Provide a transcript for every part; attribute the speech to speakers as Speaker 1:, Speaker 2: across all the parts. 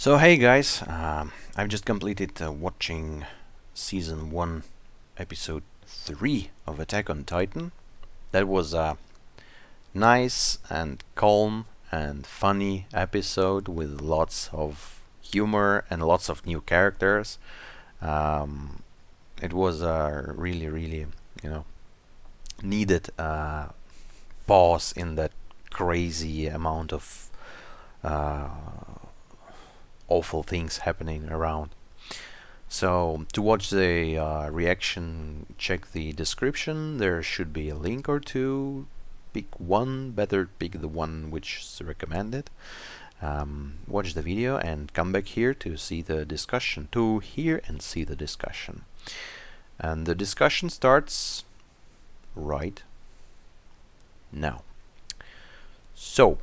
Speaker 1: So hey guys, I've just completed watching season 1 episode 3 of Attack on Titan. That was a nice and calm and funny episode with lots of humor and lots of new characters. Um, it was a really you know needed pause in that crazy amount of uh, awful things happening around. So to watch the reaction, check the description. There should be a link or two. Pick one, better pick the one which is recommended. Watch the video and come back here to see the discussion. To hear and see the discussion. And the discussion starts right now. So,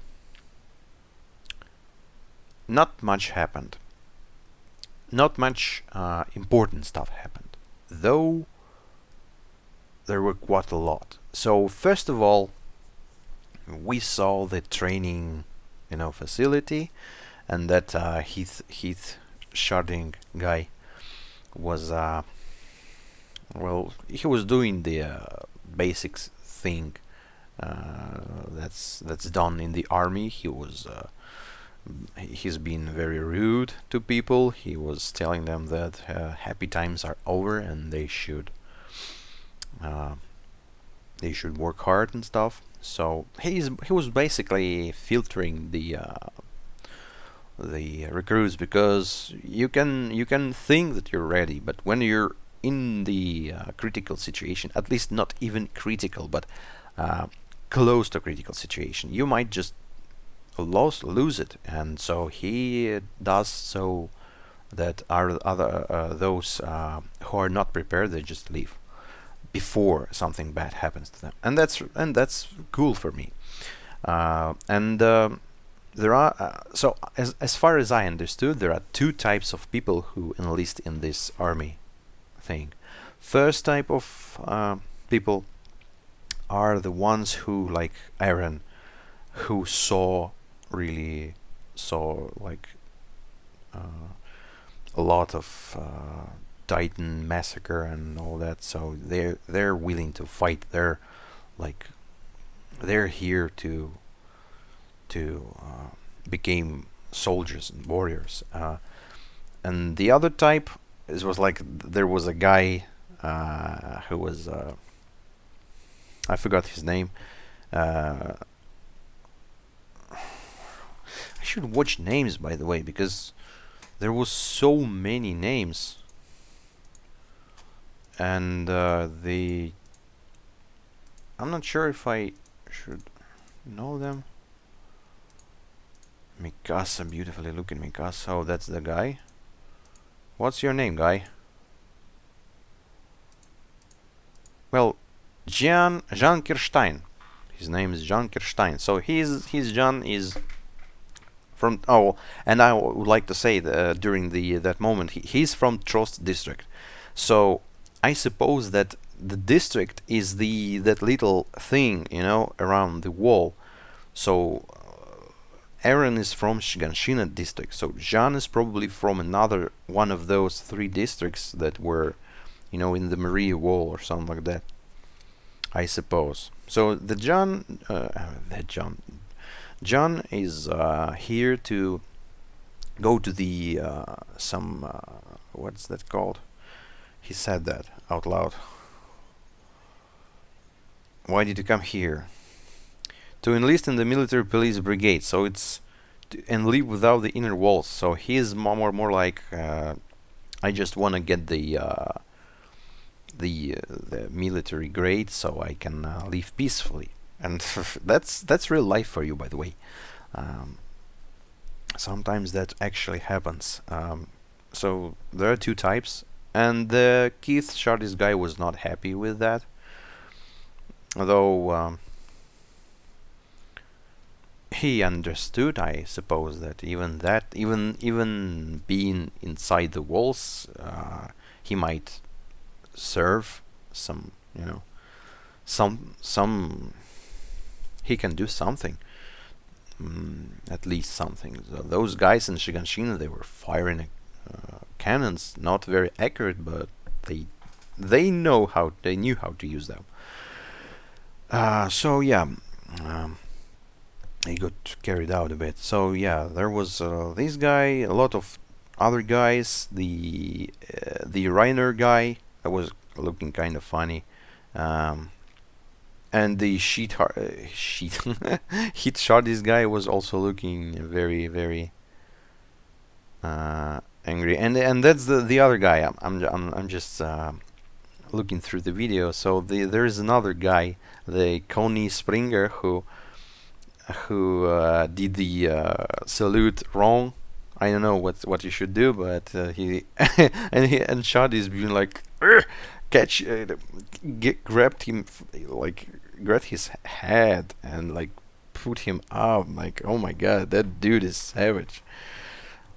Speaker 1: not much happened. Not much important stuff happened, though there were quite a lot. So first of all, we saw the training, facility, and that Heath Sharding guy was he was doing the basics thing that's done in the army. He's been very rude to people. He was telling them that happy times are over and uh, they should work hard and stuff. So he was basically filtering the recruits, because you can think that you're ready, but when you're in the critical situation, at least not even critical, but close to critical situation, you might just lose it. And so he does so that are other those who are not prepared, they just leave before something bad happens to them, and that's cool for me. And there are so as far as I understood, there are two types of people who enlist in this army thing. First type of people are the ones who, like Aaron, who really saw like a lot of Titan massacre and all that, so they're willing to fight. Like they're here to become soldiers and warriors. And the other type was like there was a guy who was I forgot his name. I should watch names, by the way, because there was so many names, and I'm not sure if I should know them. Mikasa, beautifully looking Mikasa. Oh, that's the guy. What's your name, guy? Well, Jean Kirstein. His name is Jean Kirstein. So his Jean is from. Oh, and I would like to say that during that moment, he's from Trost district. So I suppose that the district is that little thing, around the wall. So Aaron is from Shiganshina district. So Jean is probably from another one of those three districts that were, in the Maria Wall or something like that, I suppose. So John is here to go to the some what's that called? He said that out loud. Why did you come here? To enlist in the military police brigade. So it's and live without the inner walls. So he's more like I just want to get the military grade so I can live peacefully. And that's real life for you, by the way. Sometimes that actually happens. So there are two types, and Keith Shardy's guy was not happy with that. Although he understood, I suppose, that even being inside the walls, he might serve some, some he can do something. at least something. So those guys in Shiganshina, they were firing cannons, not very accurate, but they knew how to use them. So yeah, um, he got carried out a bit. So yeah, there was this guy, a lot of other guys. The Reiner guy that was looking kind of funny, and the sheet heat shot. This guy was also looking very very angry, and that's the other guy. I'm just looking through the video. So there's another guy, the Coney Springer, who did the salute wrong. I don't know what you should do, but he and shot is being like catch grabbed him like grabbed his head and like put him up. Like, oh my god, that dude is savage.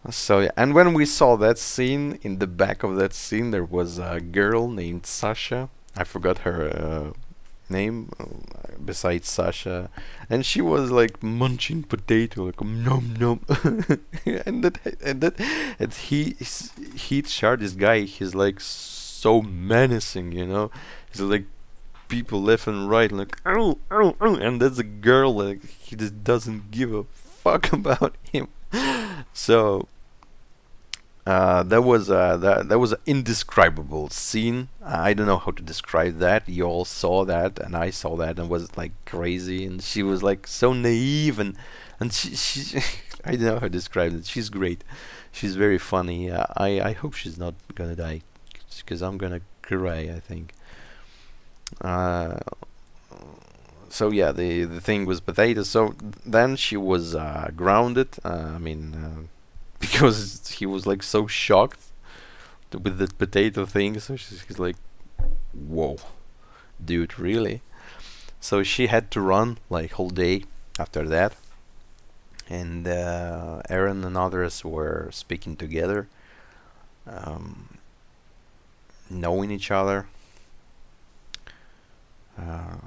Speaker 1: So yeah, and when we saw that scene, in the back of that scene there was a girl named Sasha. I forgot her name besides Sasha, and she was like munching potato, like nom nom. And he shot this guy. He's like so menacing, you know. He's like people left and right, like ow ow ow, and that's a girl. Like he just doesn't give a fuck about him. So that was an indescribable scene. I don't know how to describe that. You all saw that, and I saw that, and was like crazy. And she was like so naive, and she I don't know how to describe it. She's great. She's very funny. I hope she's not gonna die, because I'm gonna cry, I think. Uh, so yeah, the thing was potatoes. So then she was grounded. I mean. Because he was like so shocked with the potato thing, so she's like, "Whoa, dude, really?" So she had to run like whole day after that, and Aaron and others were speaking together, um, knowing each other. Uh,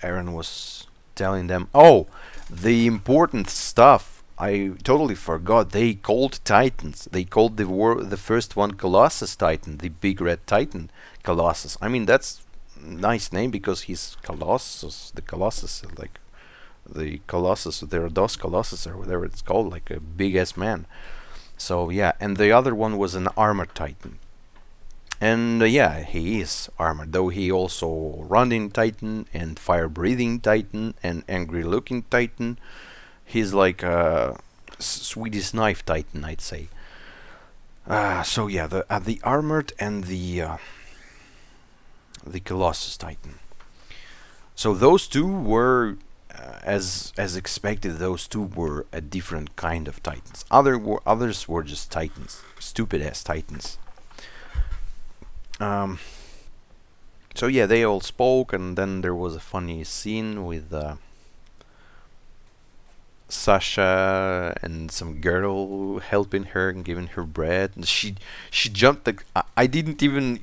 Speaker 1: Aaron was telling them, "Oh, the important stuff. I totally forgot. They called Titans. They called the first one Colossus Titan, the big red Titan Colossus. I mean, that's nice name because he's Colossus. The Colossus, like the Colossus, the Rhodos Colossus or whatever it's called, like a big ass man. So yeah, and the other one was an armored Titan. And yeah, he is armored, though he also running Titan and fire-breathing Titan and angry-looking Titan. He's like a Swedish knife Titan, I'd say. So yeah, the armored and the Colossus Titan. So those two were, as expected, those two were a different kind of Titans. Others were just Titans, stupid ass Titans. Um, so yeah, they all spoke, and then there was a funny scene with Sasha and some girl helping her and giving her bread. And she jumped like I didn't even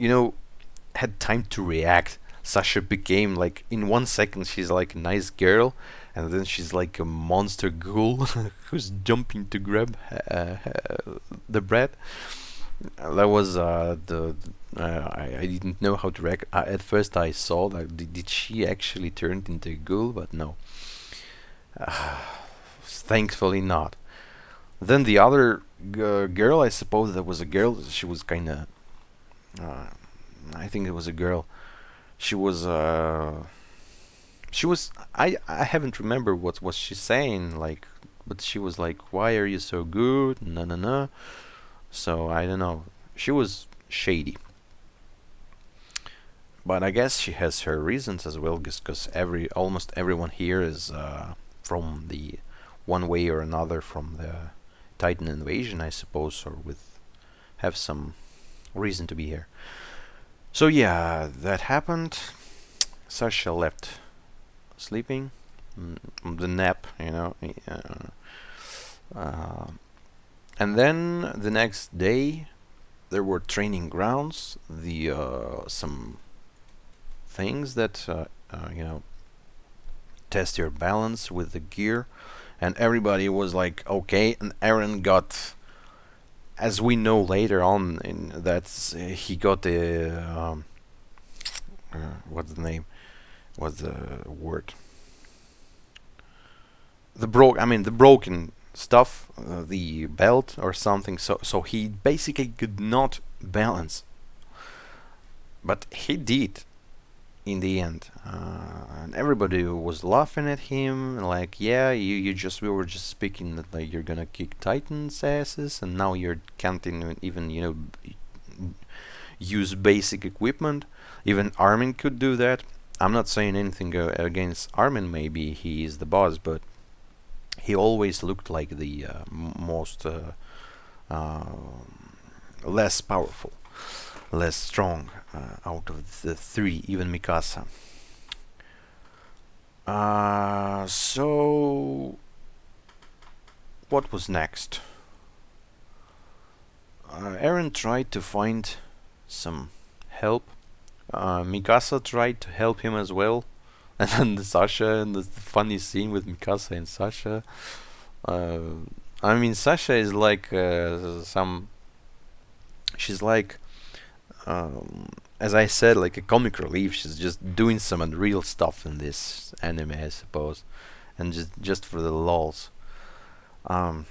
Speaker 1: had time to react. Sasha became like in 1 second she's like a nice girl, and then she's like a monster ghoul who's jumping to grab the bread. That was I didn't know how to react. At first I saw that did she actually turn into a ghoul, but no. Thankfully not. Then the other girl, I suppose that was a girl. She was kind of. I think it was a girl. She was. She was. I haven't remembered what was she saying, like, but she was like, "Why are you so good?" No, no, no. So I don't know. She was shady, but I guess she has her reasons as well, because almost everyone here is from the one way or another from the Titan invasion, I suppose, or with have some reason to be here. So yeah, that happened. Sasha left sleeping, the nap, and then the next day there were training grounds. The some things that test your balance with the gear, and everybody was like, okay. And Aaron got, as we know later on, in that he got the what's the name? What's the word? The broken stuff, the belt or something. So he basically could not balance, but he did in the end. And everybody was laughing at him, like, yeah, we were just speaking that like you're gonna kick Titan's asses, and now you can't even use basic equipment. Even Armin could do that. I'm not saying anything against Armin. Maybe he is the boss, but he always looked like the most uh, less powerful, less strong out of the three, even Mikasa. So what was next? Eren tried to find some help. Mikasa tried to help him as well. And then Sasha, and the funny scene with Mikasa and Sasha. Uh, I mean, Sasha is like she's like, as I said, like a comic relief. She's just doing some unreal stuff in this anime, I suppose, and just for the lols. Um,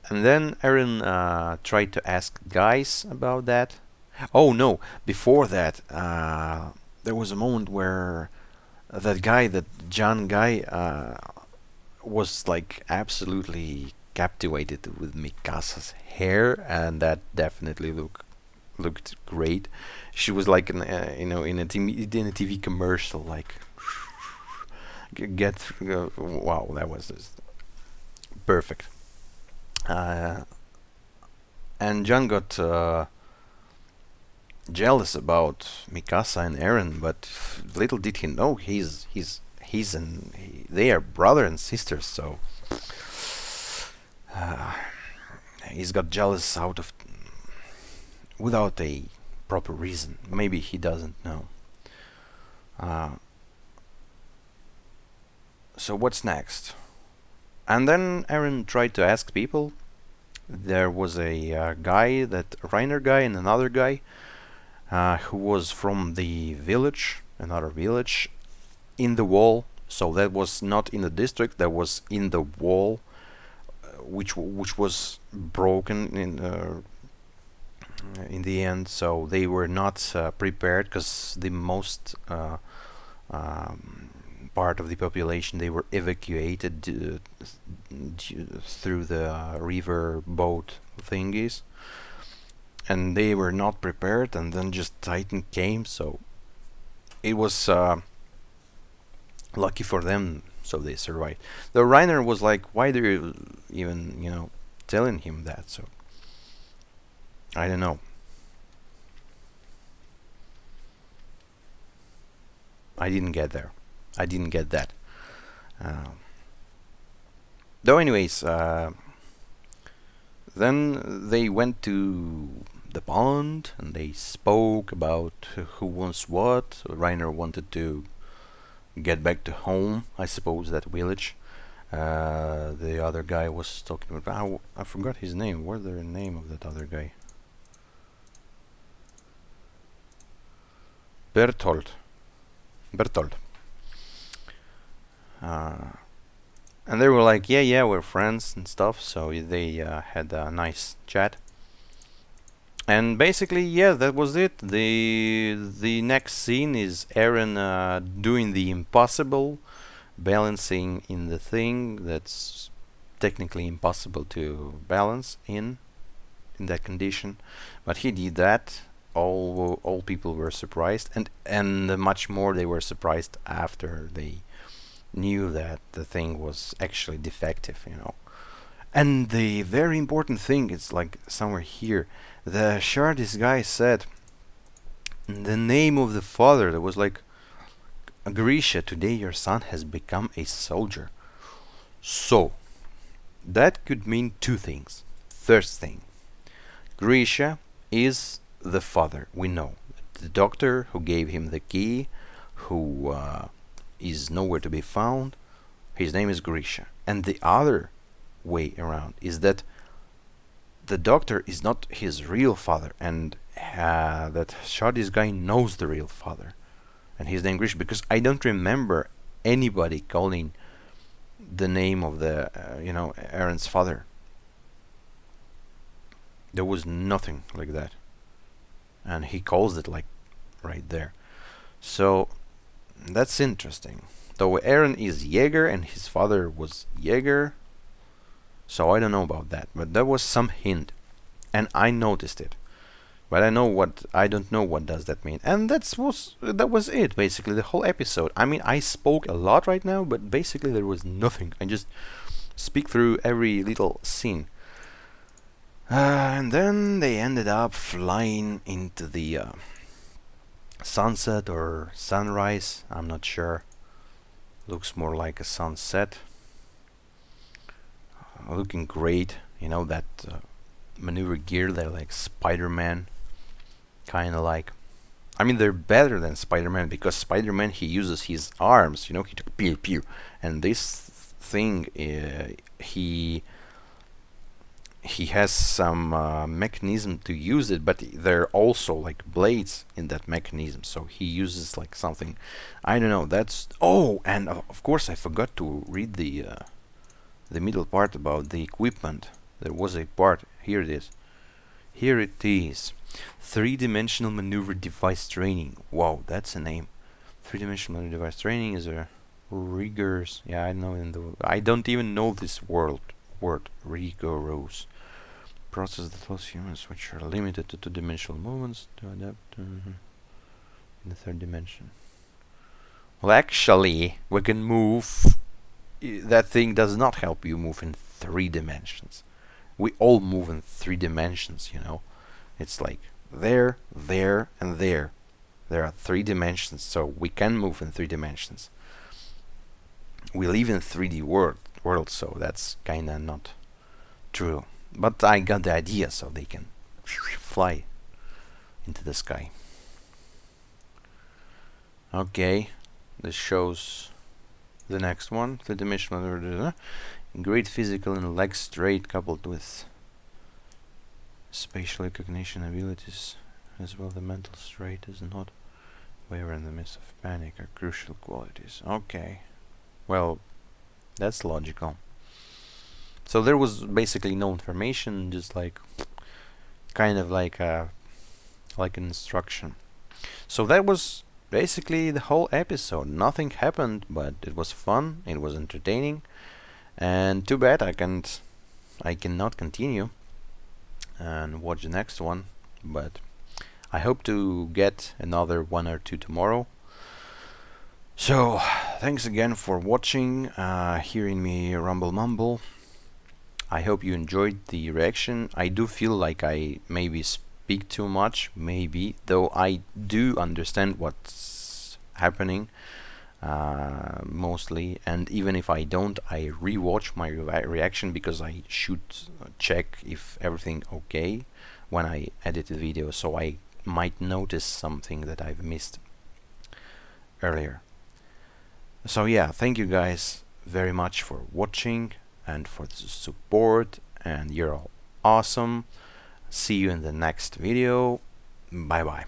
Speaker 1: and then Eren tried to ask guys about that. Oh no! Before that, there was a moment where that guy, that John guy, was like absolutely captivated with Mikasa's hair, and that definitely looked great. She was like in a TV commercial, like get wow, that was just perfect. Uh, and John got jealous about Mikasa and Eren, but little did he know they are brother and sister, so uh, he's got jealous out of without a proper reason. Maybe he doesn't know. Uh, so what's next? And then Eren tried to ask people. There was a guy, that Reiner guy, and another guy who was from the village, another village, in the wall. So that was not in the district, that was in the wall, which was broken in the end. So they were not prepared, because the most part of the population, they were evacuated through the river boat thingies, and they were not prepared, and then just Titan came, so it was lucky for them, so they survived. The Reiner was like, why do you even, telling him that? So I don't know. I didn't get there. I didn't get that. Though anyways, then they went to the pond and they spoke about who wants what. Reiner wanted to get back to home, I suppose, that village. The other guy was talking about, I forgot his name. What's the name of that other guy? Bertold. And they were like, yeah, we're friends and stuff. So they had a nice chat. And basically, yeah, that was it. The next scene is Eren doing the impossible, balancing in the thing that's technically impossible to balance in that condition, but he did that. All people were surprised, and much more they were surprised after they knew that the thing was actually defective. And the very important thing is like somewhere here. The Shardis guy said the name of the father. That was like, Grisha, today your son has become a soldier. So that could mean two things. First thing, Grisha is the father, we know. The doctor who gave him the key, who is nowhere to be found. his name is Grisha. And the other way around is that the doctor is not his real father, and that this guy knows the real father, and his name Grisha, because I don't remember anybody calling the name of the Aaron's father. There was nothing like that, and he calls it like right there. So that's interesting. Though Aaron is Jaeger and his father was Jaeger, so I don't know about that, but there was some hint, and I noticed it. But I don't know what does that mean. And that was it, basically, the whole episode. I mean, I spoke a lot right now, but basically there was nothing. I just speak through every little scene. And then they ended up flying into the sunset or sunrise, I'm not sure. Looks more like a sunset. Looking great, that maneuver gear, they're like Spider-Man, kind of like. I mean, they're better than Spider-Man, because Spider-Man, he uses his arms, he took pew pew, and this thing, he has some mechanism to use it, but there are also like blades in that mechanism, so he uses like something, I don't know. And of course I forgot to read the middle part about the equipment. There was a part, here it is, three-dimensional maneuver device training. Wow, that's a name. Three-dimensional maneuver device training is a rigorous, I know, I don't even know this word, rigorous process that allows humans, which are limited to two-dimensional movements, to adapt in the third dimension. Well, actually, we can move. That thing does not help you move in 3 dimensions. We all move in 3 dimensions, It's like there, and there. There are 3 dimensions, so we can move in 3 dimensions. We live in 3D world, so that's kinda not true. But I got the idea, so they can fly into the sky. Okay, this shows the next one, the dimensional. Great physical and leg straight, coupled with spatial recognition abilities, as well the mental straight is not waver in the midst of panic, are crucial qualities. Okay, well, that's logical. So there was basically no information, just like kind of like an instruction. So that was basically the whole episode. Nothing happened, but it was fun, it was entertaining, and too bad I cannot continue and watch the next one, but I hope to get another 1 or 2 tomorrow. So thanks again for watching, hearing me rumble mumble. I hope you enjoyed the reaction. I do feel like I maybe speak too much, though I do understand what's happening mostly, and even if I don't, I rewatch my reaction, because I should check if everything okay when I edit the video, so I might notice something that I've missed earlier. So yeah, thank you guys very much for watching and for the support, and you're all awesome. See you in the next video. Bye bye.